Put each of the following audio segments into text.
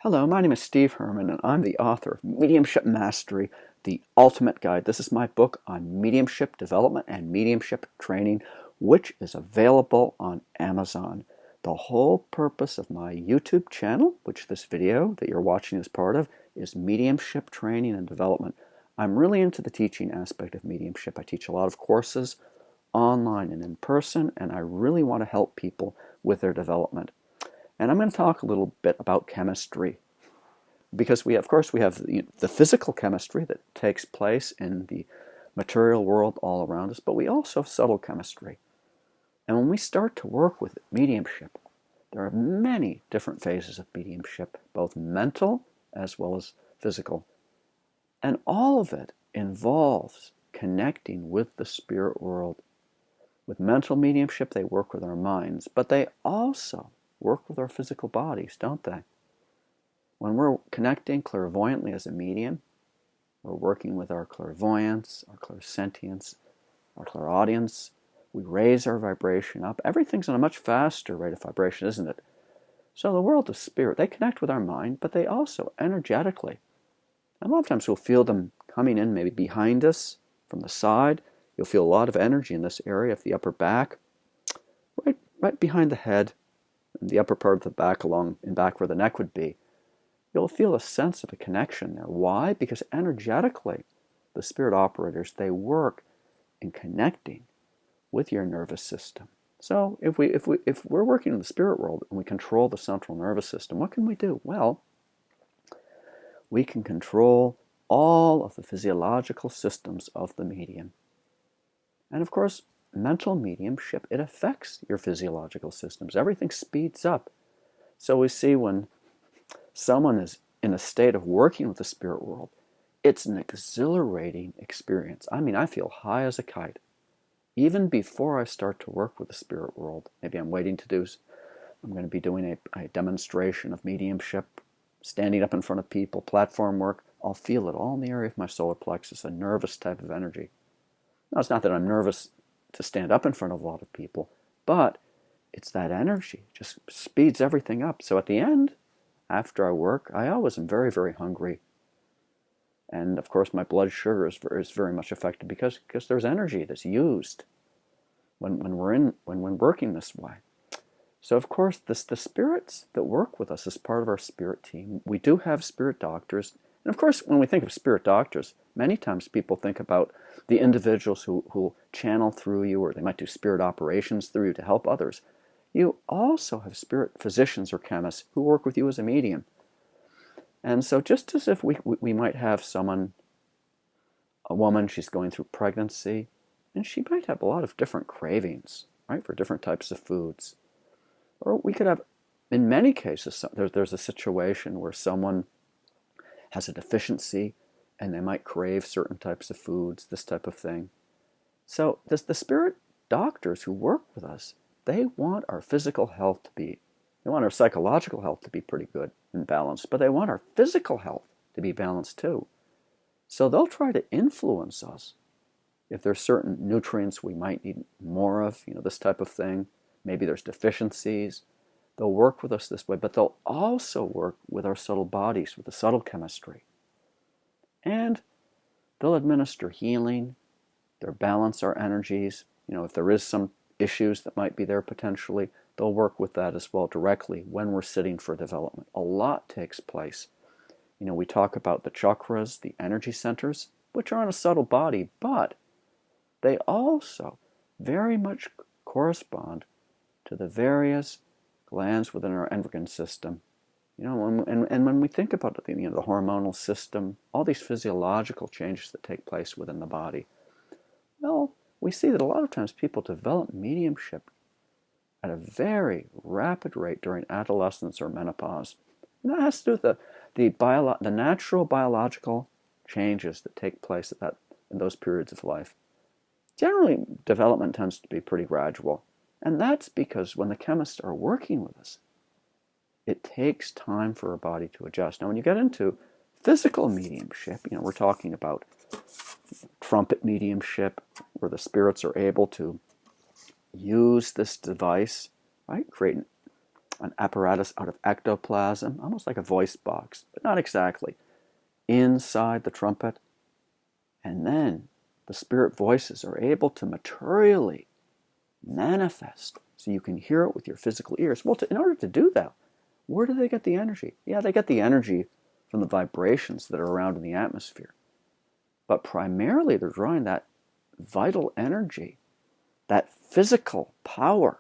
Hello, my name is Steve Herman, and I'm the author of Mediumship Mastery, the Ultimate Guide. This is my book on mediumship development and mediumship training, which is available on Amazon. The whole purpose of my YouTube channel, which this video that you're watching is part of, is mediumship training and development. I'm really into the teaching aspect of mediumship. I teach a lot of courses online and in person, and I really want to help people with their development. And I'm going to talk a little bit about chemistry because we have the physical chemistry that takes place in the material world all around us, but we also have subtle chemistry. And when we start to work with mediumship, there are many different phases of mediumship, both mental as well as physical. And all of it involves connecting with the spirit world. With mental mediumship, they work with our minds, but they also work with our physical bodies, don't they? When we're connecting clairvoyantly as a medium, we're working with our clairvoyance, our clairsentience, our clairaudience. We raise our vibration up. Everything's on a much faster rate of vibration, isn't it? So the world of spirit, they connect with our mind, but they also energetically. And a lot of times we'll feel them coming in maybe behind us from the side. You'll feel a lot of energy in this area of the upper back, right behind the head, the upper part of the back along in back where the neck would be. You'll feel a sense of a connection there. Why? Because energetically, the spirit operators, they work in connecting with your nervous system. So if we're working in the spirit world and we control the central nervous system, what can we do? Well, we can control all of the physiological systems of the medium. And of course, mental mediumship, it affects your physiological systems. Everything speeds up. So we see when someone is in a state of working with the spirit world, it's an exhilarating experience. I mean, I feel high as a kite. Even before I start to work with the spirit world, maybe I'm going to be doing a demonstration of mediumship, standing up in front of people, platform work. I'll feel it all in the area of my solar plexus, a nervous type of energy. Now, it's not that I'm nervous to stand up in front of a lot of people, but it's that energy. It just speeds everything up. So at the end, after I work, I always am very, very hungry. And of course, my blood sugar is very much affected because there's energy that's used when we're working this way. So of course, the spirits that work with us as part of our spirit team, we do have spirit doctors. And of course, when we think of spirit doctors, many times people think about the individuals who channel through you, or they might do spirit operations through you to help others. You also have spirit physicians or chemists who work with you as a medium. And so just as if we might have a woman, she's going through pregnancy, and she might have a lot of different cravings, right, for different types of foods. Or we could have, in many cases, there's a situation where someone has a deficiency and they might crave certain types of foods, this type of thing. So the spirit doctors who work with us, they want our physical health they want our psychological health to be pretty good and balanced, but they want our physical health to be balanced too. So they'll try to influence us. If there's certain nutrients we might need more of, this type of thing, maybe there's deficiencies, they'll work with us this way, but they'll also work with our subtle bodies, with the subtle chemistry. And they'll administer healing, they'll balance our energies. If there is some issues that might be there potentially, they'll work with that as well directly when we're sitting for development. A lot takes place. We talk about the chakras, the energy centers, which are on a subtle body, but they also very much correspond to the various glands within our endocrine system. And when we think about the hormonal system, all these physiological changes that take place within the body, well, we see that a lot of times people develop mediumship at a very rapid rate during adolescence or menopause. And that has to do with the natural biological changes that take place in those periods of life. Generally, development tends to be pretty gradual. And that's because when the chemists are working with us, it takes time for our body to adjust. Now, when you get into physical mediumship, we're talking about trumpet mediumship, where the spirits are able to use this device, right? Create an apparatus out of ectoplasm, almost like a voice box, but not exactly, inside the trumpet. And then the spirit voices are able to materially manifest so you can hear it with your physical ears. Well, in order to do that, where do they get the energy? Yeah, they get the energy from the vibrations that are around in the atmosphere. But primarily they're drawing that vital energy, that physical power,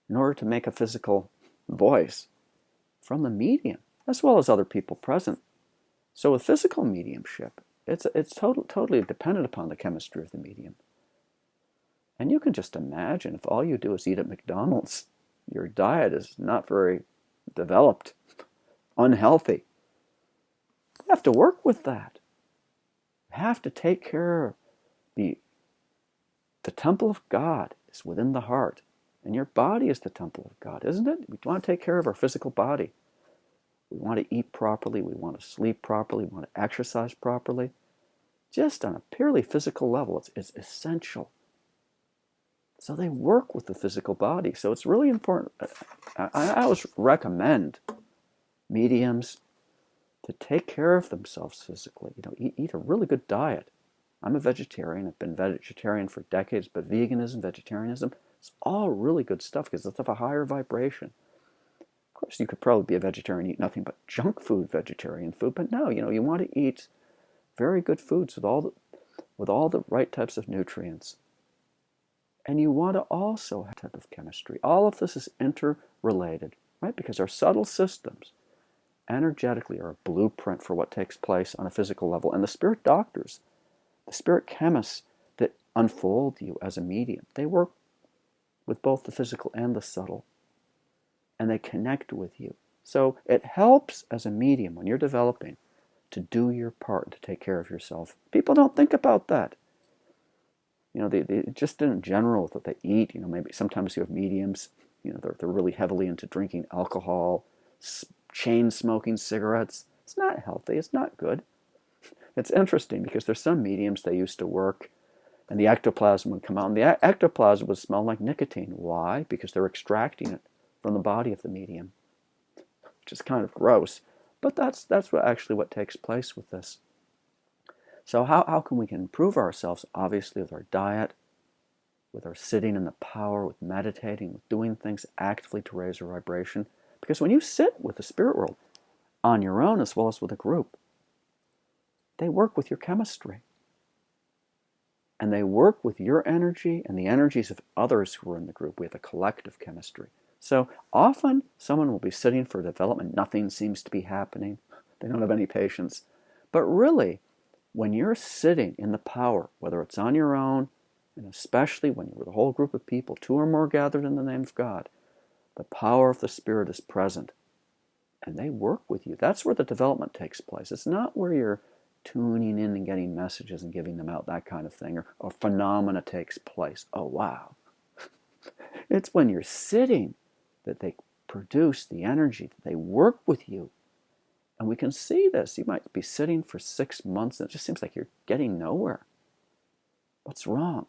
in order to make a physical voice from the medium, as well as other people present. So with physical mediumship, it's totally dependent upon the chemistry of the medium. And you can just imagine if all you do is eat at McDonald's, your diet is not very developed, unhealthy. You have to work with that. You have to take care of the temple of God is within the heart. And your body is the temple of God, isn't it? We want to take care of our physical body. We want to eat properly. We want to sleep properly. We want to exercise properly. Just on a purely physical level, it's essential. So they work with the physical body. So it's really important. I always recommend mediums to take care of themselves physically. Eat a really good diet. I'm a vegetarian. I've been vegetarian for decades, but veganism, vegetarianism, it's all really good stuff because it's of a higher vibration. Of course, you could probably be a vegetarian, eat nothing but junk food, vegetarian food, but no, you want to eat very good foods with all the right types of nutrients. And you want to also have a type of chemistry. All of this is interrelated, right? Because our subtle systems energetically are a blueprint for what takes place on a physical level. And the spirit doctors, the spirit chemists that unfold you as a medium, they work with both the physical and the subtle. And they connect with you. So it helps as a medium when you're developing to do your part to take care of yourself. People don't think about that. They just in general that they eat. Maybe sometimes you have mediums. They're really heavily into drinking alcohol, chain smoking cigarettes. It's not healthy. It's not good. It's interesting because there's some mediums they used to work, and the ectoplasm would come out, and the ectoplasm would smell like nicotine. Why? Because they're extracting it from the body of the medium, which is kind of gross. But that's what takes place with this. So how can we improve ourselves? Obviously with our diet, with our sitting in the power, with meditating, with doing things actively to raise our vibration. Because when you sit with the spirit world on your own as well as with a group, they work with your chemistry. And they work with your energy and the energies of others who are in the group. We have a collective chemistry. So often someone will be sitting for development. Nothing seems to be happening. They don't have any patience. But really, when you're sitting in the power, whether it's on your own, and especially when you're with a whole group of people, 2 or more gathered in the name of God, the power of the Spirit is present. And they work with you. That's where the development takes place. It's not where you're tuning in and getting messages and giving them out, that kind of thing, or phenomena takes place. Oh, wow. It's when you're sitting that they produce the energy, that they work with you. And we can see this. You might be sitting for 6 months and it just seems like you're getting nowhere. What's wrong?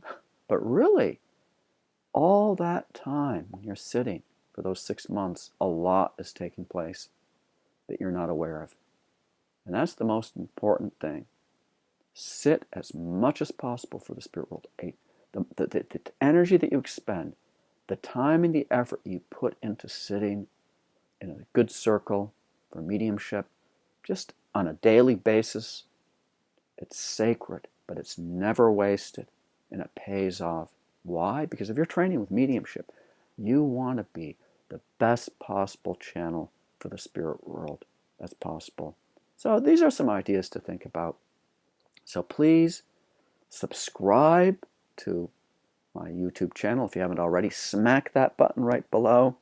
But really, all that time when you're sitting for those 6 months, a lot is taking place that you're not aware of. And that's the most important thing. Sit as much as possible for the spirit world. The energy that you expend, the time and the effort you put into sitting in a good circle for mediumship, just on a daily basis, it's sacred, but it's never wasted, and it pays off. Why? Because if you're training with mediumship, you want to be the best possible channel for the spirit world as possible. So these are some ideas to think about. So please subscribe to my YouTube channel if you haven't already. Smack that button right below.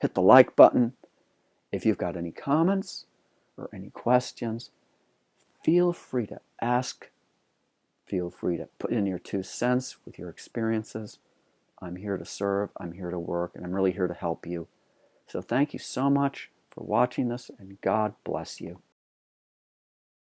Hit the like button. If you've got any comments or any questions, feel free to ask. Feel free to put in your 2 cents with your experiences. I'm here to serve, I'm here to work, and I'm really here to help you. So thank you so much for watching this, and God bless you.